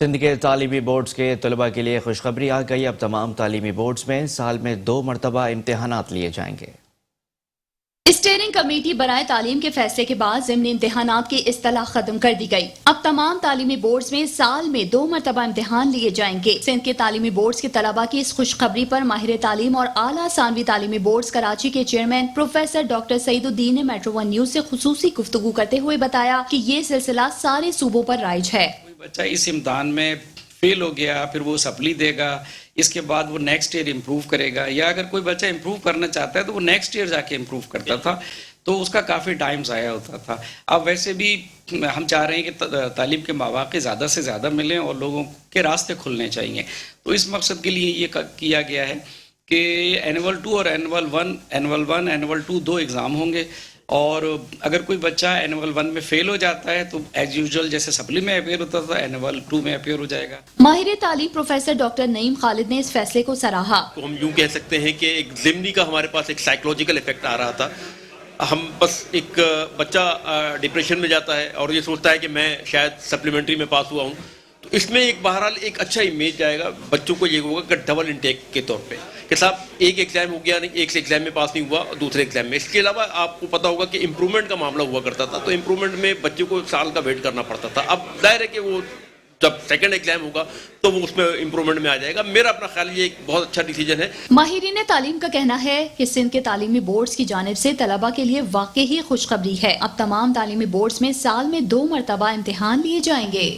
سندھ کے تعلیمی بورڈز کے طلباء کے لیے خوشخبری آ گئی۔ اب تمام تعلیمی بورڈز میں سال میں 2 مرتبہ امتحانات لیے جائیں گے۔ اسٹیئرنگ کمیٹی برائے تعلیم کے فیصلے کے بعد ضمنی امتحانات کی اصطلاح ختم کر دی گئی۔ اب تمام تعلیمی بورڈز میں سال میں 2 مرتبہ امتحان لیے جائیں گے۔ سندھ کے تعلیمی بورڈز کے طلباء کی اس خوشخبری پر ماہر تعلیم اور اعلیٰ ثانوی تعلیمی بورڈز کراچی کے چیئرمین پروفیسر ڈاکٹر سعید الدین نے میٹرو ون نیوز سے خصوصی گفتگو کرتے ہوئے بتایا کہ یہ سلسلہ سارے صوبوں پر رائج ہے۔ کوئی بچہ اس امتحان میں فیل ہو گیا، پھر وہ سپلی دے گا، اس کے بعد وہ نیکسٹ ایئر امپروو کرے گا، یا اگر کوئی بچہ امپروو کرنا چاہتا ہے تو وہ نیکسٹ ایئر جا کے امپروو کرتا تھا، تو اس کا کافی ٹائم ضائع ہوتا تھا۔ اب ویسے بھی ہم چاہ رہے ہیں کہ تعلیم کے مواقع زیادہ سے زیادہ ملیں اور لوگوں کے راستے کھلنے چاہیے، تو اس مقصد کے لیے یہ کیا گیا ہے کہ اینول 2 اور اینول 2 2 ایگزام ہوں گے، اور اگر کوئی بچہ اینول 1 میں فیل ہو جاتا ہے تو ایز یوزول جیسے سپلی میں اپیئر ہوتا تھا اینول 2 میں اپیئر ہو جائے گا۔ ماہر تعلیم پروفیسر ڈاکٹر نعیم خالد نے اس فیصلے کو سراہا۔ تو ہم یوں کہہ سکتے ہیں کہ ایک ضمنی کا ہمارے پاس ایک سائیکولوجیکل ایفیکٹ آ رہا تھا۔ ہم بس ایک بچہ ڈپریشن میں جاتا ہے اور یہ سوچتا ہے کہ میں شاید سپلیمنٹری میں پاس ہوا ہوں، تو اس میں ایک بہرحال ایک اچھا امیج جائے گا، بچوں کو یہ ہوگا کہ ڈبل انٹیک کے طور پہ کہ صاحب ایک ایگزام ہو گیا، نہیں ایک ایگزام میں پاس نہیں ہوا دوسرے ایگزام میں۔ اس کے علاوہ آپ کو پتا ہوگا کہ امپرومنٹ کا معاملہ ہوا کرتا تھا، تو امپرومنٹ میں بچے کو 1 سال کا ویٹ کرنا پڑتا تھا۔ اب ظاہر ہے کہ وہ جب سیکنڈ ایگزام ہوگا تو وہ اس میں امپرومنٹ میں آ جائے گا۔ میرا اپنا خیال یہ ایک بہت اچھا ڈیسیجن ہے۔ ماہرین تعلیم کا کہنا ہے کہ سندھ کے تعلیمی بورڈز کی جانب سے طلباء کے لیے واقعی خوشخبری ہے۔ اب تمام تعلیمی بورڈز میں سال میں 2 مرتبہ امتحان لیے جائیں گے۔